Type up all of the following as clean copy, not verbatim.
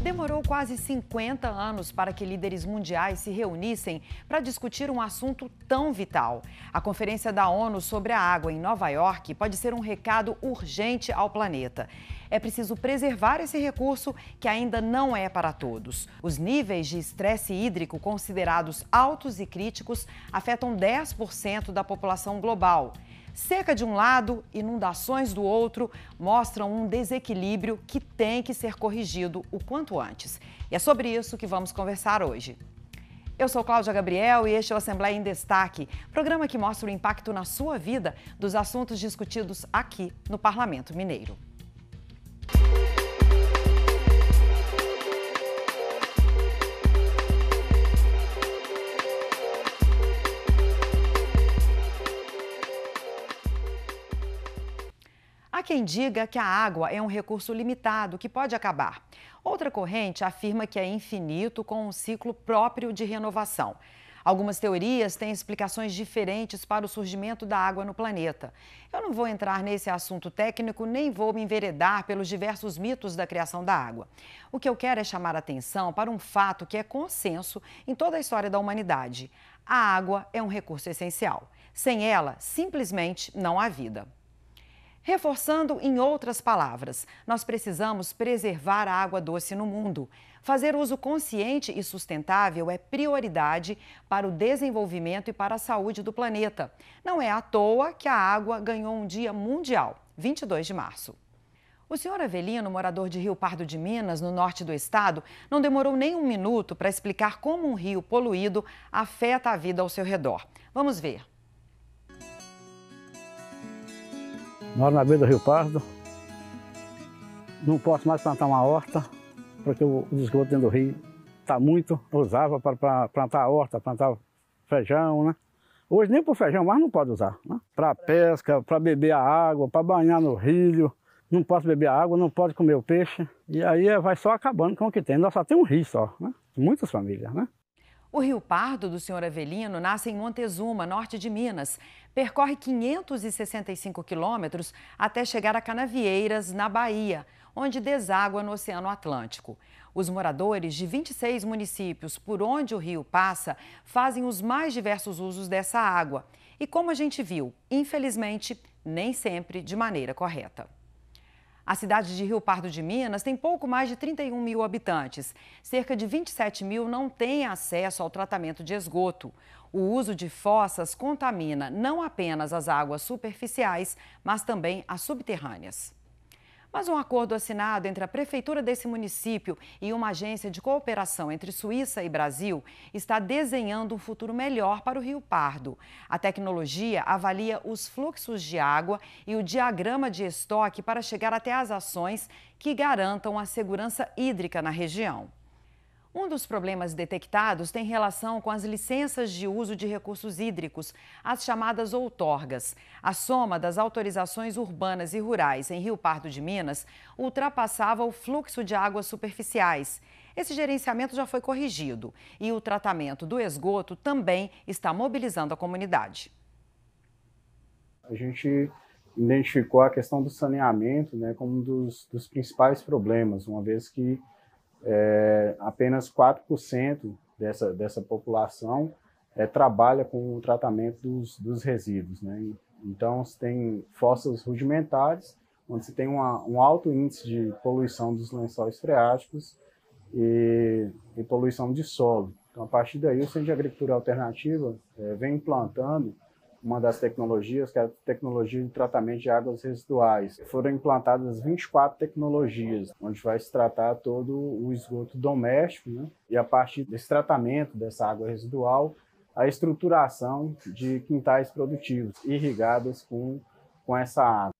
Demorou quase 50 anos para que líderes mundiais se reunissem para discutir um assunto tão vital. A Conferência da ONU sobre a Água em Nova York pode ser um recado urgente ao planeta. É preciso preservar esse recurso que ainda não é para todos. Os níveis de estresse hídrico considerados altos e críticos afetam 10% da população global. Seca de um lado, inundações do outro, mostram um desequilíbrio que tem que ser corrigido o quanto antes. E é sobre isso que vamos conversar hoje. Eu sou Cláudia Gabriel e este é o Assembleia em Destaque, programa que mostra o impacto na sua vida dos assuntos discutidos aqui no Parlamento Mineiro. Há quem diga que a água é um recurso limitado que pode acabar. Outra corrente afirma que é infinito com um ciclo próprio de renovação. Algumas teorias têm explicações diferentes para o surgimento da água no planeta. Eu não vou entrar nesse assunto técnico nem vou me enveredar pelos diversos mitos da criação da água. O que eu quero é chamar a atenção para um fato que é consenso em toda a história da humanidade. A água é um recurso essencial. Sem ela, simplesmente não há vida. Reforçando em outras palavras, nós precisamos preservar a água doce no mundo. Fazer uso consciente e sustentável é prioridade para o desenvolvimento e para a saúde do planeta. Não é à toa que a água ganhou um dia mundial, 22 de março. O senhor Avelino, morador de Rio Pardo de Minas, no norte do estado, não demorou nem um minuto para explicar como um rio poluído afeta a vida ao seu redor. Vamos ver. Moro na beira do Rio Pardo, não posso mais plantar uma horta, porque o esgoto dentro do rio está muito, eu usava para plantar a horta, plantar feijão, né? Hoje nem para o feijão mais não pode usar, né? Para pesca, para beber a água, para banhar no rio, não posso beber a água, não pode comer o peixe, e aí vai só acabando com o que tem, nós só tem um rio só, né? Muitas famílias, né? O Rio Pardo do senhor Avelino nasce em Montezuma, norte de Minas. Percorre 565 quilômetros até chegar a Canavieiras, na Bahia, onde deságua no Oceano Atlântico. Os moradores de 26 municípios por onde o rio passa fazem os mais diversos usos dessa água. E como a gente viu, infelizmente, nem sempre de maneira correta. A cidade de Rio Pardo de Minas tem pouco mais de 31 mil habitantes. Cerca de 27 mil não têm acesso ao tratamento de esgoto. O uso de fossas contamina não apenas as águas superficiais, mas também as subterrâneas. Mas um acordo assinado entre a prefeitura desse município e uma agência de cooperação entre Suíça e Brasil está desenhando um futuro melhor para o Rio Pardo. A tecnologia avalia os fluxos de água e o diagrama de estoque para chegar até as ações que garantam a segurança hídrica na região. Um dos problemas detectados tem relação com as licenças de uso de recursos hídricos, as chamadas outorgas. A soma das autorizações urbanas e rurais em Rio Pardo de Minas ultrapassava o fluxo de águas superficiais. Esse gerenciamento já foi corrigido e o tratamento do esgoto também está mobilizando a comunidade. A gente identificou a questão do saneamento, né, como um dos principais problemas, uma vez que apenas 4% dessa população trabalha com o tratamento dos resíduos, né? Então, você tem fossas rudimentares, onde você tem um alto índice de poluição dos lençóis freáticos e poluição de solo. Então, a partir daí, o Centro de Agricultura Alternativa vem implantando uma das tecnologias, que é a tecnologia de tratamento de águas residuais. Foram implantadas 24 tecnologias, onde vai se tratar todo o esgoto doméstico, né? E a partir desse tratamento dessa água residual, a estruturação de quintais produtivos irrigados com essa água.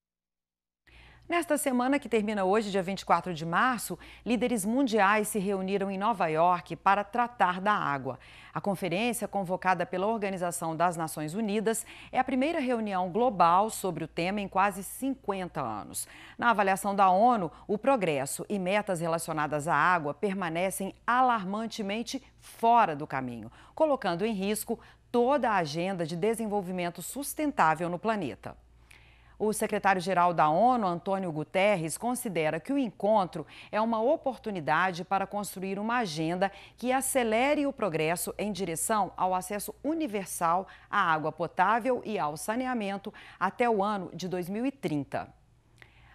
Nesta semana que termina hoje, dia 24 de março, líderes mundiais se reuniram em Nova York para tratar da água. A conferência, convocada pela Organização das Nações Unidas, é a primeira reunião global sobre o tema em quase 50 anos. Na avaliação da ONU, o progresso e metas relacionadas à água permanecem alarmantemente fora do caminho, colocando em risco toda a agenda de desenvolvimento sustentável no planeta. O secretário-geral da ONU, Antônio Guterres, considera que o encontro é uma oportunidade para construir uma agenda que acelere o progresso em direção ao acesso universal à água potável e ao saneamento até o ano de 2030.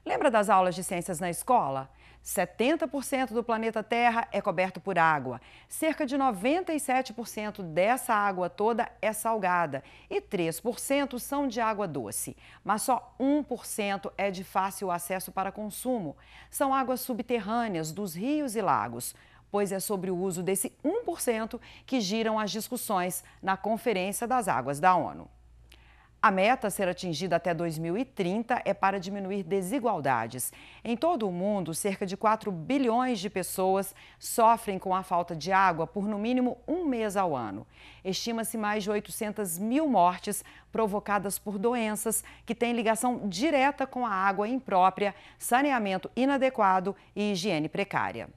Lembra das aulas de ciências na escola? 70% do planeta Terra é coberto por água. Cerca de 97% dessa água toda é salgada e 3% são de água doce. Mas só 1% é de fácil acesso para consumo. São águas subterrâneas dos rios e lagos, pois é sobre o uso desse 1% que giram as discussões na Conferência das Águas da ONU. A meta a ser atingida até 2030 é para diminuir desigualdades. Em todo o mundo, cerca de 4 bilhões de pessoas sofrem com a falta de água por no mínimo um mês ao ano. Estima-se mais de 800 mil mortes provocadas por doenças que têm ligação direta com a água imprópria, saneamento inadequado e higiene precária.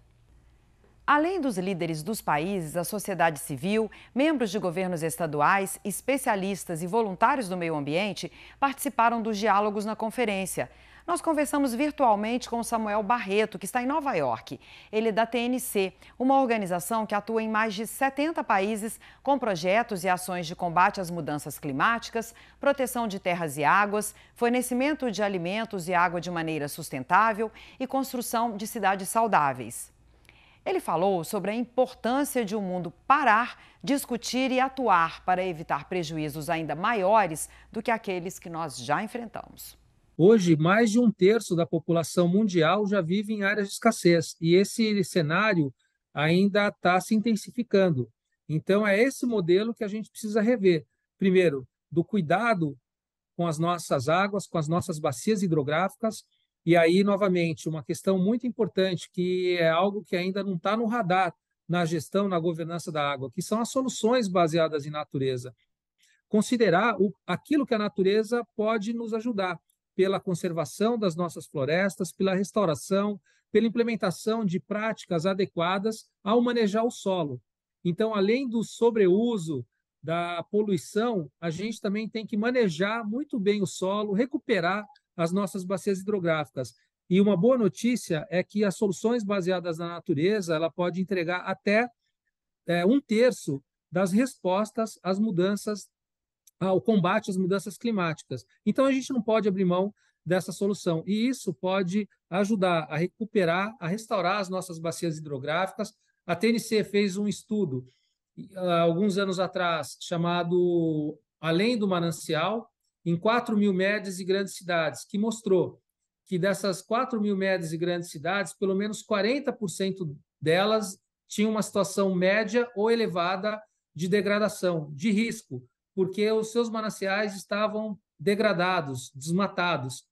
Além dos líderes dos países, a sociedade civil, membros de governos estaduais, especialistas e voluntários do meio ambiente participaram dos diálogos na conferência. Nós conversamos virtualmente com Samuel Barreto, que está em Nova York. Ele é da TNC, uma organização que atua em mais de 70 países com projetos e ações de combate às mudanças climáticas, proteção de terras e águas, fornecimento de alimentos e água de maneira sustentável e construção de cidades saudáveis. Ele falou sobre a importância de o mundo parar, discutir e atuar para evitar prejuízos ainda maiores do que aqueles que nós já enfrentamos. Hoje, mais de um terço da população mundial já vive em áreas de escassez e esse cenário ainda está se intensificando. Então, é esse modelo que a gente precisa rever. Primeiro, do cuidado com as nossas águas, com as nossas bacias hidrográficas. E aí, novamente, uma questão muito importante, que é algo que ainda não está no radar na gestão, na governança da água, que são as soluções baseadas em natureza. Considerar aquilo que a natureza pode nos ajudar, pela conservação das nossas florestas, pela restauração, pela implementação de práticas adequadas ao manejar o solo. Então, além do sobreuso, da poluição, a gente também tem que manejar muito bem o solo, recuperar as nossas bacias hidrográficas. E uma boa notícia é que as soluções baseadas na natureza, ela pode entregar até um terço das respostas às mudanças, ao combate às mudanças climáticas. Então, a gente não pode abrir mão dessa solução. E isso pode ajudar a recuperar, a restaurar as nossas bacias hidrográficas. A TNC fez um estudo, alguns anos atrás, chamado Além do Manancial, em 4.000 médias e grandes cidades, que mostrou que dessas 4.000 médias e grandes cidades, pelo menos 40% delas tinham uma situação média ou elevada de degradação, de risco, porque os seus mananciais estavam degradados, desmatados.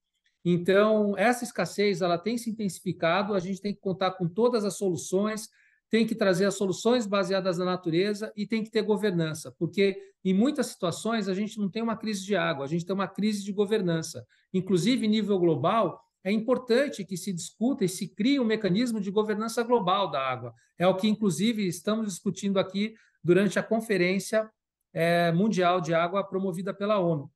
Então, essa escassez ela tem se intensificado, a gente tem que contar com todas as soluções, tem que trazer as soluções baseadas na natureza e tem que ter governança, porque em muitas situações a gente não tem uma crise de água, a gente tem uma crise de governança. Inclusive, em nível global, é importante que se discuta e se crie um mecanismo de governança global da água. É o que, inclusive, estamos discutindo aqui durante a Conferência Mundial de Água promovida pela ONU.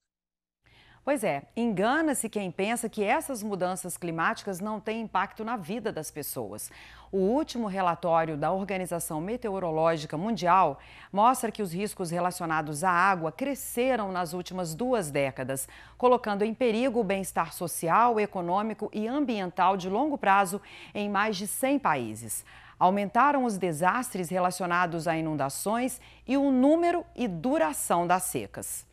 Pois é, engana-se quem pensa que essas mudanças climáticas não têm impacto na vida das pessoas. O último relatório da Organização Meteorológica Mundial mostra que os riscos relacionados à água cresceram nas últimas 2 décadas, colocando em perigo o bem-estar social, econômico e ambiental de longo prazo em mais de 100 países. Aumentaram os desastres relacionados a inundações e o número e duração das secas.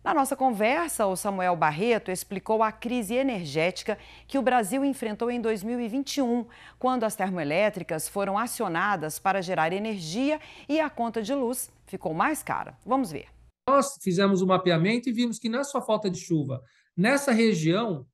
Na nossa conversa, o Samuel Barreto explicou a crise energética que o Brasil enfrentou em 2021, quando as termoelétricas foram acionadas para gerar energia e a conta de luz ficou mais cara. Vamos ver. Nós fizemos o mapeamento e vimos que não é só falta de chuva. Nessa região,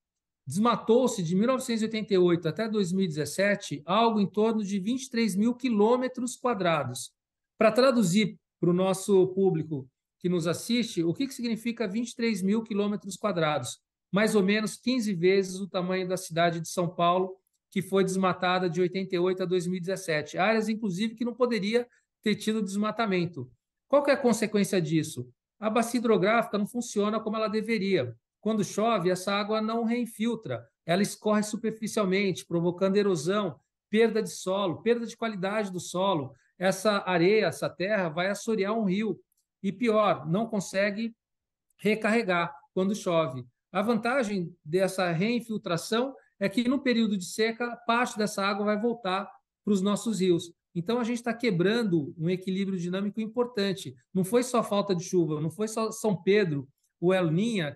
desmatou-se de 1988 até 2017 algo em torno de 23.000 quilômetros quadrados. Para traduzir para o nosso público que nos assiste, o que significa 23.000 quilômetros quadrados? Mais ou menos 15 vezes o tamanho da cidade de São Paulo, que foi desmatada de 88 a 2017. Áreas, inclusive, que não poderia ter tido desmatamento. Qual que é a consequência disso? A bacia hidrográfica não funciona como ela deveria. Quando chove, essa água não reinfiltra, ela escorre superficialmente, provocando erosão, perda de solo, perda de qualidade do solo. Essa areia, essa terra vai assorear um rio. E pior, não consegue recarregar quando chove. A vantagem dessa reinfiltração é que no período de seca, parte dessa água vai voltar para os nossos rios. Então, a gente está quebrando um equilíbrio dinâmico importante. Não foi só falta de chuva, não foi só São Pedro, o El Niño,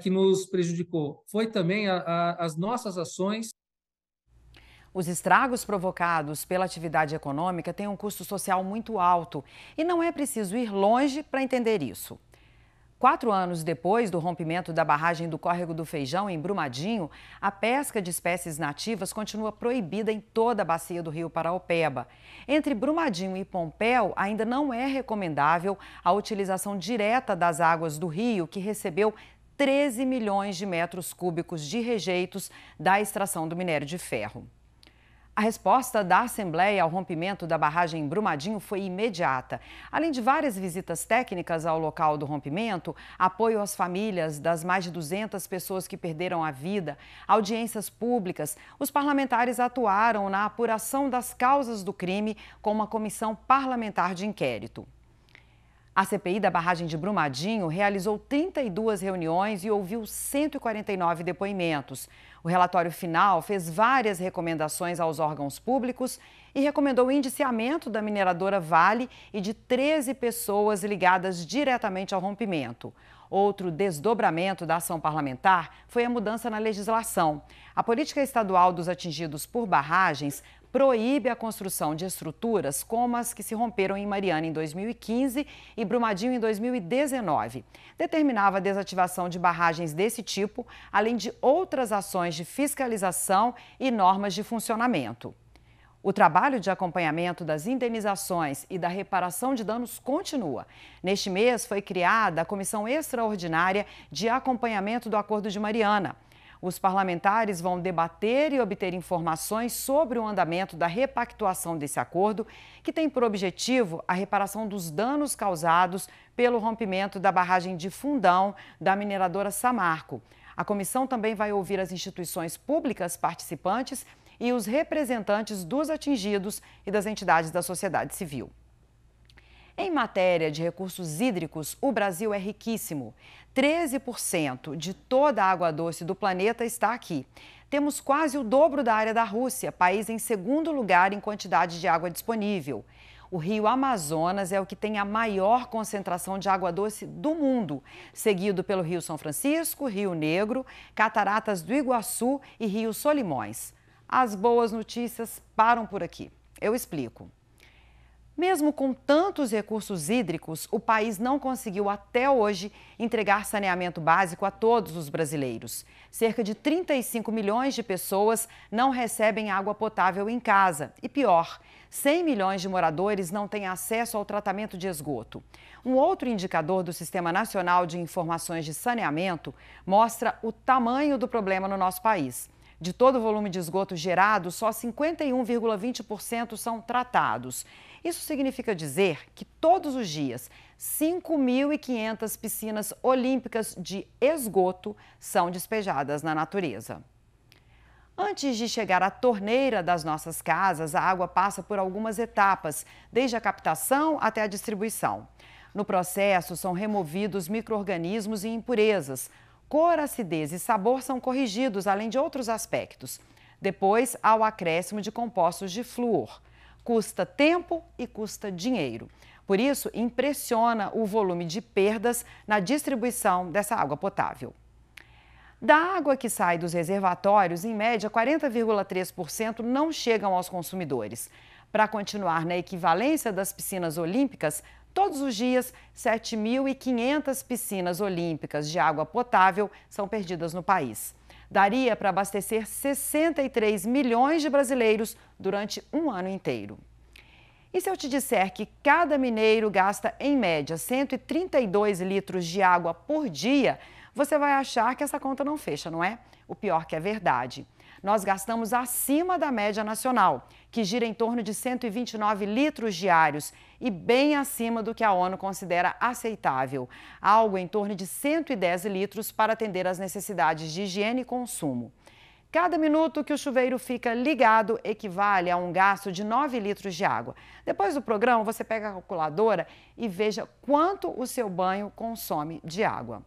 que nos prejudicou. Foi também as nossas ações. Os estragos provocados pela atividade econômica têm um custo social muito alto e não é preciso ir longe para entender isso. 4 anos depois do rompimento da barragem do Córrego do Feijão, em Brumadinho, a pesca de espécies nativas continua proibida em toda a bacia do rio Paraopeba. Entre Brumadinho e Pompéu, ainda não é recomendável a utilização direta das águas do rio, que recebeu 13 milhões de metros cúbicos de rejeitos da extração do minério de ferro. A resposta da Assembleia ao rompimento da barragem em Brumadinho foi imediata. Além de várias visitas técnicas ao local do rompimento, apoio às famílias das mais de 200 pessoas que perderam a vida, audiências públicas, os parlamentares atuaram na apuração das causas do crime com uma comissão parlamentar de inquérito. A CPI da barragem de Brumadinho realizou 32 reuniões e ouviu 149 depoimentos. O relatório final fez várias recomendações aos órgãos públicos e recomendou o indiciamento da mineradora Vale e de 13 pessoas ligadas diretamente ao rompimento. Outro desdobramento da ação parlamentar foi a mudança na legislação. A política estadual dos atingidos por barragens proíbe a construção de estruturas como as que se romperam em Mariana em 2015 e Brumadinho em 2019. Determinava a desativação de barragens desse tipo, além de outras ações de fiscalização e normas de funcionamento. O trabalho de acompanhamento das indenizações e da reparação de danos continua. Neste mês foi criada a Comissão Extraordinária de Acompanhamento do Acordo de Mariana. Os parlamentares vão debater e obter informações sobre o andamento da repactuação desse acordo, que tem por objetivo a reparação dos danos causados pelo rompimento da barragem de Fundão da mineradora Samarco. A comissão também vai ouvir as instituições públicas participantes e os representantes dos atingidos e das entidades da sociedade civil. Em matéria de recursos hídricos, o Brasil é riquíssimo. 13% de toda a água doce do planeta está aqui. Temos quase o dobro da área da Rússia, país em segundo lugar em quantidade de água disponível. O rio Amazonas é o que tem a maior concentração de água doce do mundo, seguido pelo Rio São Francisco, Rio Negro, Cataratas do Iguaçu e Rio Solimões. As boas notícias param por aqui. Eu explico. Mesmo com tantos recursos hídricos, o país não conseguiu até hoje entregar saneamento básico a todos os brasileiros. Cerca de 35 milhões de pessoas não recebem água potável em casa. E pior, 100 milhões de moradores não têm acesso ao tratamento de esgoto. Um outro indicador do Sistema Nacional de Informações de Saneamento mostra o tamanho do problema no nosso país. De todo o volume de esgoto gerado, só 51,20% são tratados. Isso significa dizer que todos os dias, 5.500 piscinas olímpicas de esgoto são despejadas na natureza. Antes de chegar à torneira das nossas casas, a água passa por algumas etapas, desde a captação até a distribuição. No processo, são removidos micro-organismos e impurezas. Cor, acidez e sabor são corrigidos, além de outros aspectos. Depois, há o acréscimo de compostos de flúor. Custa tempo e custa dinheiro. Por isso, impressiona o volume de perdas na distribuição dessa água potável. Da água que sai dos reservatórios, em média, 40,3% não chegam aos consumidores. Para continuar na equivalência das piscinas olímpicas, todos os dias, 7.500 piscinas olímpicas de água potável são perdidas no país. Daria para abastecer 63 milhões de brasileiros durante um ano inteiro. E se eu te disser que cada mineiro gasta, em média, 132 litros de água por dia, você vai achar que essa conta não fecha, não é? O pior que é verdade. nós gastamos acima da média nacional, que gira em torno de 129 litros diários e bem acima do que a ONU considera aceitável, algo em torno de 110 litros para atender às necessidades de higiene e consumo. Cada minuto que o chuveiro fica ligado equivale a um gasto de 9 litros de água. Depois do programa, você pega a calculadora e veja quanto o seu banho consome de água.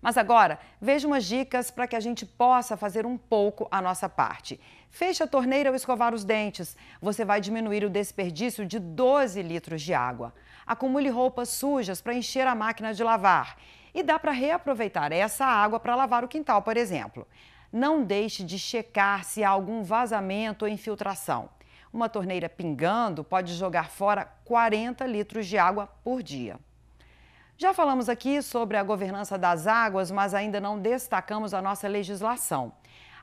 Mas agora, veja umas dicas para que a gente possa fazer um pouco a nossa parte. Feche a torneira ao escovar os dentes. Você vai diminuir o desperdício de 12 litros de água. Acumule roupas sujas para encher a máquina de lavar. E dá para reaproveitar essa água para lavar o quintal, por exemplo. Não deixe de checar se há algum vazamento ou infiltração. Uma torneira pingando pode jogar fora 40 litros de água por dia. Já falamos aqui sobre a governança das águas, mas ainda não destacamos a nossa legislação.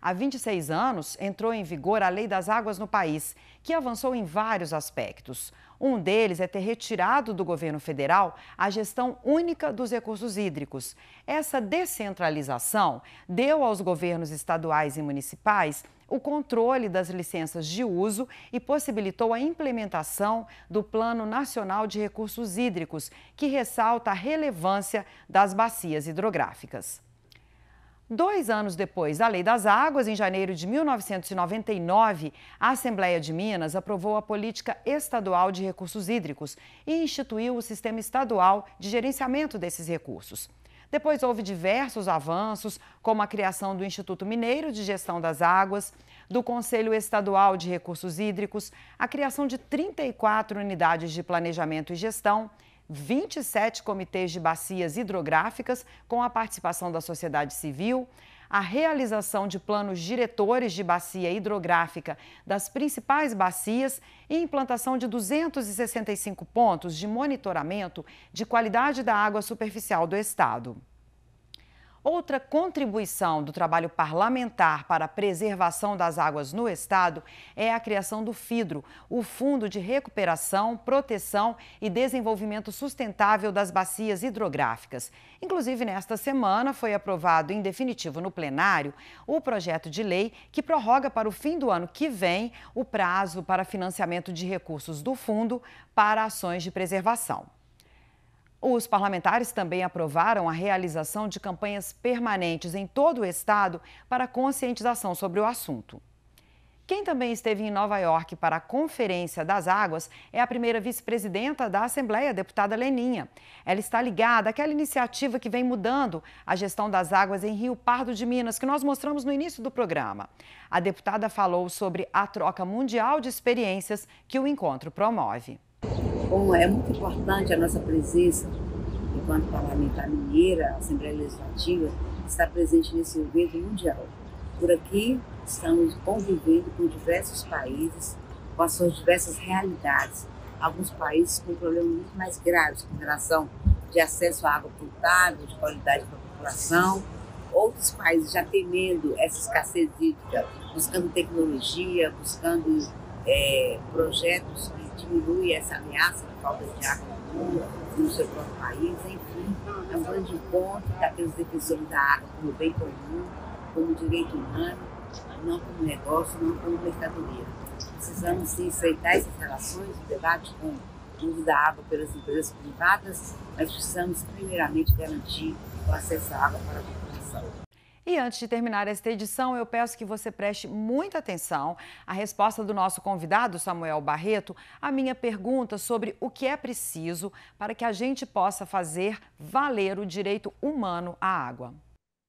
Há 26 anos, entrou em vigor a Lei das Águas no país, que avançou em vários aspectos. Um deles é ter retirado do governo federal a gestão única dos recursos hídricos. Essa descentralização deu aos governos estaduais e municipais o controle das licenças de uso e possibilitou a implementação do Plano Nacional de Recursos Hídricos, que ressalta a relevância das bacias hidrográficas. 2 anos depois da Lei das Águas, em janeiro de 1999, a Assembleia de Minas aprovou a Política Estadual de Recursos Hídricos e instituiu o Sistema Estadual de Gerenciamento desses recursos. Depois houve diversos avanços, como a criação do Instituto Mineiro de Gestão das Águas, do Conselho Estadual de Recursos Hídricos, a criação de 34 unidades de planejamento e gestão, 27 comitês de bacias hidrográficas com a participação da sociedade civil, a realização de planos diretores de bacia hidrográfica das principais bacias e implantação de 265 pontos de monitoramento de qualidade da água superficial do estado. Outra contribuição do trabalho parlamentar para a preservação das águas no estado é a criação do FIDRO, o Fundo de Recuperação, Proteção e Desenvolvimento Sustentável das Bacias Hidrográficas. Inclusive, nesta semana, foi aprovado em definitivo no plenário o projeto de lei que prorroga para o fim do ano que vem o prazo para financiamento de recursos do fundo para ações de preservação. Os parlamentares também aprovaram a realização de campanhas permanentes em todo o estado para conscientização sobre o assunto. Quem também esteve em Nova York para a Conferência das Águas é a primeira vice-presidenta da Assembleia, a deputada Leninha. Ela está ligada àquela iniciativa que vem mudando a gestão das águas em Rio Pardo de Minas, que nós mostramos no início do programa. A deputada falou sobre a troca mundial de experiências que o encontro promove. Bom, é muito importante a nossa presença enquanto parlamentar mineira, a Assembleia Legislativa, estar presente nesse evento mundial. Por aqui, estamos convivendo com diversos países, com as suas diversas realidades. Alguns países com problemas muito mais graves com relação de acesso à água potável, de qualidade para a população. Outros países já temendo essa escassez hídrica, buscando tecnologia, buscando projetos que diminuem essa ameaça da falta de água no seu próprio país. Enfim, é um grande encontro daqueles defensores da água como bem comum, como direito humano, não como negócio, não como mercadoria. Precisamos sim estreitar essas relações, o debate com o uso da água pelas empresas privadas, mas precisamos primeiramente garantir o acesso à água para a população. E antes de terminar esta edição, eu peço que você preste muita atenção à resposta do nosso convidado, Samuel Barreto, à minha pergunta sobre o que é preciso para que a gente possa fazer valer o direito humano à água.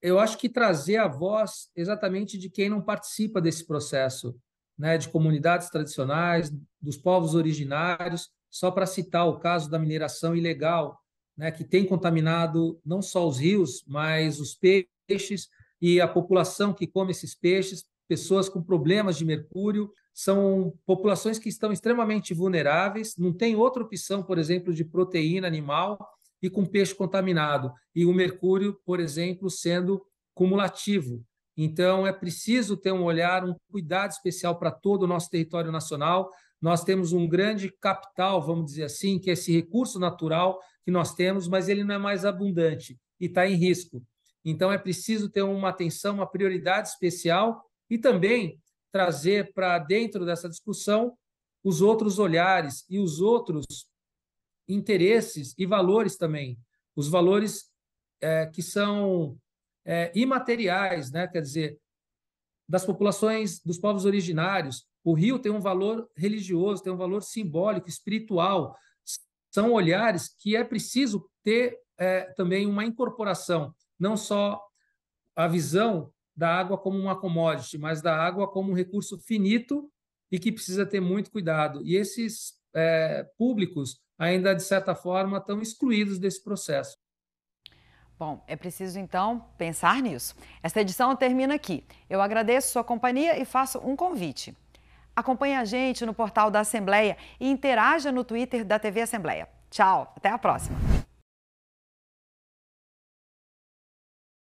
Eu acho que trazer a voz exatamente de quem não participa desse processo, né, de comunidades tradicionais, dos povos originários, só para citar o caso da mineração ilegal, né, que tem contaminado não só os rios, mas os peixes, e a população que come esses peixes, pessoas com problemas de mercúrio, são populações que estão extremamente vulneráveis, não tem outra opção, por exemplo, de proteína animal e com peixe contaminado, e o mercúrio, por exemplo, sendo cumulativo. Então, é preciso ter um olhar, um cuidado especial para todo o nosso território nacional. Nós temos um grande capital, vamos dizer assim, que é esse recurso natural que nós temos, mas ele não é mais abundante e está em risco. Então, é preciso ter uma atenção, uma prioridade especial e também trazer para dentro dessa discussão os outros olhares e os outros interesses e valores também, os valores que são imateriais, né? Quer dizer, das populações, dos povos originários. O rio tem um valor religioso, tem um valor simbólico, espiritual. São olhares que é preciso ter também uma incorporação, não só a visão da água como uma commodity, mas da água como um recurso finito e que precisa ter muito cuidado. E esses públicos ainda, de certa forma, estão excluídos desse processo. Bom, é preciso então pensar nisso. Esta edição termina aqui. Eu agradeço sua companhia e faço um convite. Acompanhe a gente no portal da Assembleia e interaja no Twitter da TV Assembleia. Tchau, até a próxima.